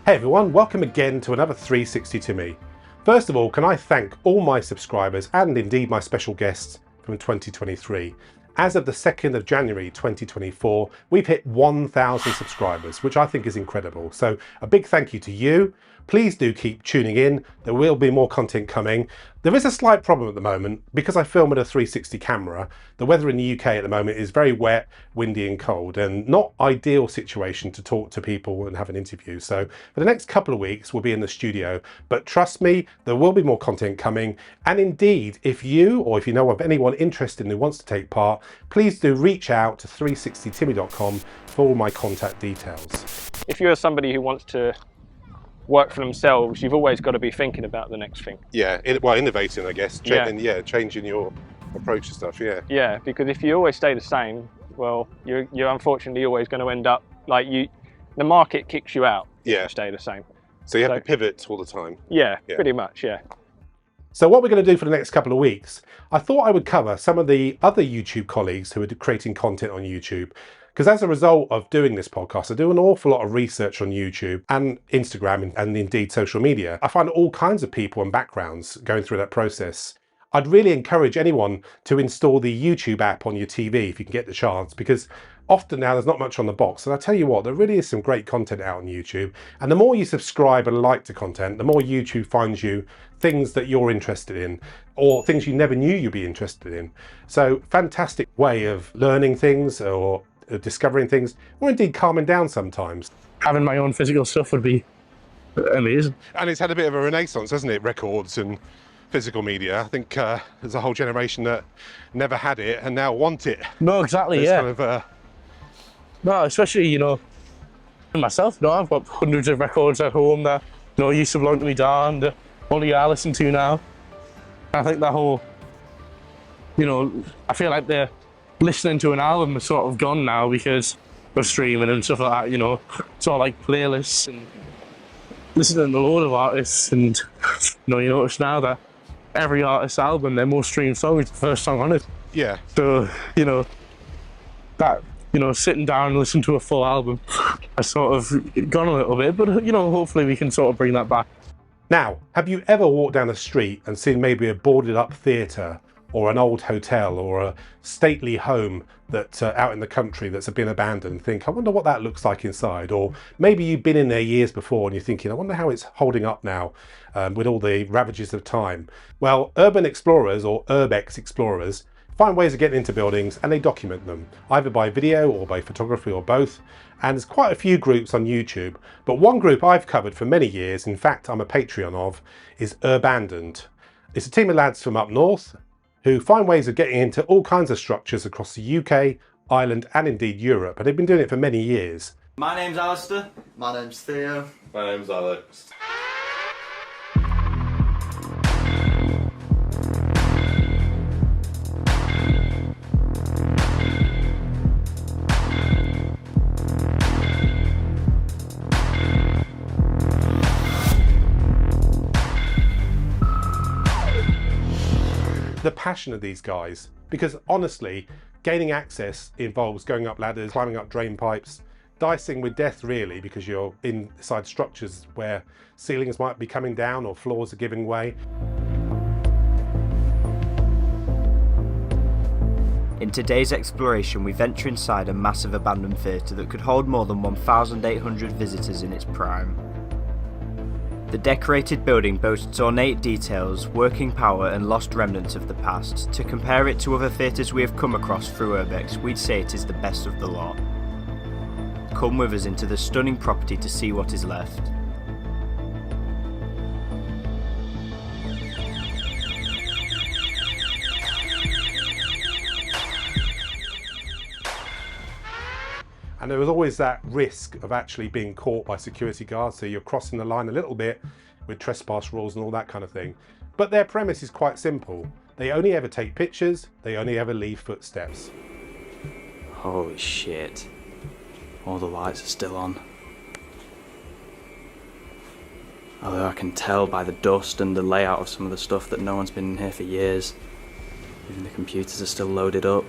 Hey everyone, welcome again to another 360 Timmy. First of all, can I thank all my subscribers and indeed my special guests from 2023. As of the 2nd of January 2024, we've hit 1,000 subscribers, which I think is incredible. So a big thank you to you. Please do keep tuning in. There will be more content coming. There is a slight problem at the moment because I film with a 360 camera. The weather in the UK at the moment is very wet, windy and cold, and not ideal situation to talk to people and have an interview. So for the next couple of weeks, we'll be in the studio, but trust me, there will be more content coming. And indeed, if you, or if you know of anyone interested and who wants to take part, please do reach out to 360timmy.com for all my contact details. If you're somebody who wants to work for themselves, you've always got to be thinking about the next thing. Yeah, well, innovating, I guess. Changing your approach to stuff, Yeah, because if you always stay the same, well, you're unfortunately always going to end up like the market kicks you out if you stay the same. So you have to pivot all the time. Yeah, pretty much, yeah. So what we're going to do for the next couple of weeks, I thought I would cover some of the other YouTube colleagues who are creating content on YouTube. Because as a result of doing this podcast, I do an awful lot of research on YouTube and Instagram and indeed social media. I find all kinds of people and backgrounds going through that process. I'd really encourage anyone to install the YouTube app on your TV if you can get the chance, because often now there's not much on the box. And I tell you what, there really is some great content out on YouTube. And the more you subscribe and like the content, the more YouTube finds you things that you're interested in or things you never knew you'd be interested in. So fantastic way of learning things or discovering things, or indeed calming down sometimes. Having my own physical stuff would be amazing. And it's had a bit of a renaissance, hasn't it? Records and physical media. I think there's a whole generation that never had it and now want it. No, exactly, it's yeah. Kind of, no, especially, myself, I've got hundreds of records at home that, used to belong to me dad and only I listen to now. I think that whole, I feel like they're listening to an album is sort of gone now because of streaming and stuff like that, It's all like playlists and listening to a load of artists, and you notice now that every artist's album, their most streamed song is the first song on it. Yeah. So, that, sitting down and listening to a full album has sort of gone a little bit, but hopefully we can sort of bring that back. Now, have you ever walked down the street and seen maybe a boarded up theatre or an old hotel or a stately home that's out in the country that's been abandoned and think, I wonder what that looks like inside? Or maybe you've been in there years before and you're thinking, I wonder how it's holding up now with all the ravages of time. Well, urban explorers or URBEX explorers find ways of getting into buildings and they document them, either by video or by photography or both. And there's quite a few groups on YouTube, but one group I've covered for many years, in fact I'm a Patreon of, is Urbandoned. It's a team of lads from up north who find ways of getting into all kinds of structures across the UK, Ireland and indeed Europe, and they've been doing it for many years. My name's Alistair. My name's Theo. My name's Alex. The passion of these guys, because honestly, gaining access involves going up ladders, climbing up drain pipes, dicing with death really, because you're inside structures where ceilings might be coming down or floors are giving way. In today's exploration, we venture inside a massive abandoned theatre that could hold more than 1,800 visitors in its prime. The decorated building boasts ornate details, working power and lost remnants of the past. To compare it to other theatres we have come across through URBEX, we'd say it is the best of the lot. Come with us into the stunning property to see what is left. And there was always that risk of actually being caught by security guards, so you're crossing the line a little bit with trespass rules and all that kind of thing. But their premise is quite simple. They only ever take pictures, they only ever leave footsteps. Holy shit. All the lights are still on. Although I can tell by the dust and the layout of some of the stuff that no one's been in here for years. Even the computers are still loaded up,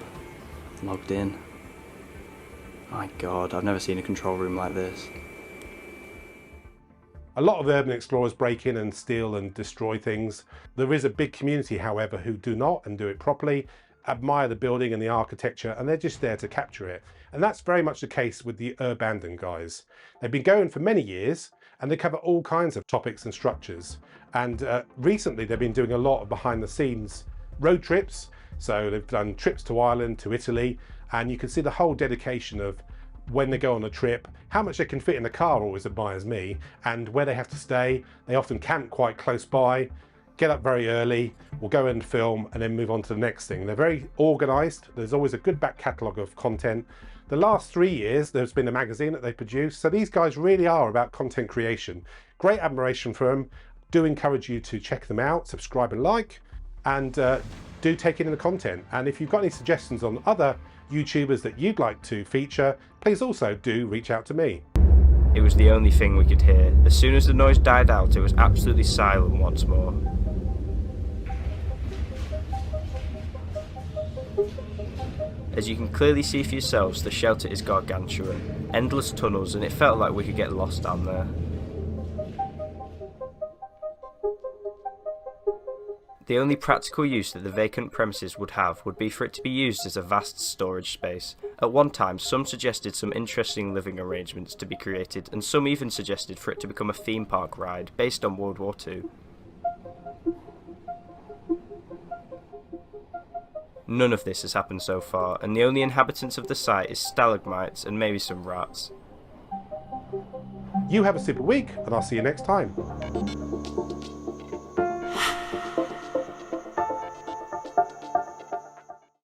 logged in. My God, I've never seen a control room like this. A lot of urban explorers break in and steal and destroy things. There is a big community, however, who do not and do it properly, admire the building and the architecture, and they're just there to capture it. And that's very much the case with the Urbandoned guys. They've been going for many years and they cover all kinds of topics and structures. And recently they've been doing a lot of behind the scenes road trips. So they've done trips to Ireland, to Italy, and you can see the whole dedication of when they go on a trip, how much they can fit in the car always admires me, and where they have to stay. They often camp quite close by, get up very early, we'll go and film and then move on to the next thing. They're very organised. There's always a good back catalogue of content. The last 3 years there's been a magazine that they produced, so these guys really are about content creation. Great admiration for them. Do encourage you to check them out, subscribe and like, and do take in the content. And if you've got any suggestions on other YouTubers that you'd like to feature, please also do reach out to me. It was the only thing we could hear. As soon as the noise died out, it was absolutely silent once more. As you can clearly see for yourselves, the shelter is gargantuan. Endless tunnels, and it felt like we could get lost down there. The only practical use that the vacant premises would have would be for it to be used as a vast storage space. At one time, some suggested some interesting living arrangements to be created, and some even suggested for it to become a theme park ride based on World War II. None of this has happened so far, and the only inhabitants of the site is stalagmites and maybe some rats. You have a super week, and I'll see you next time.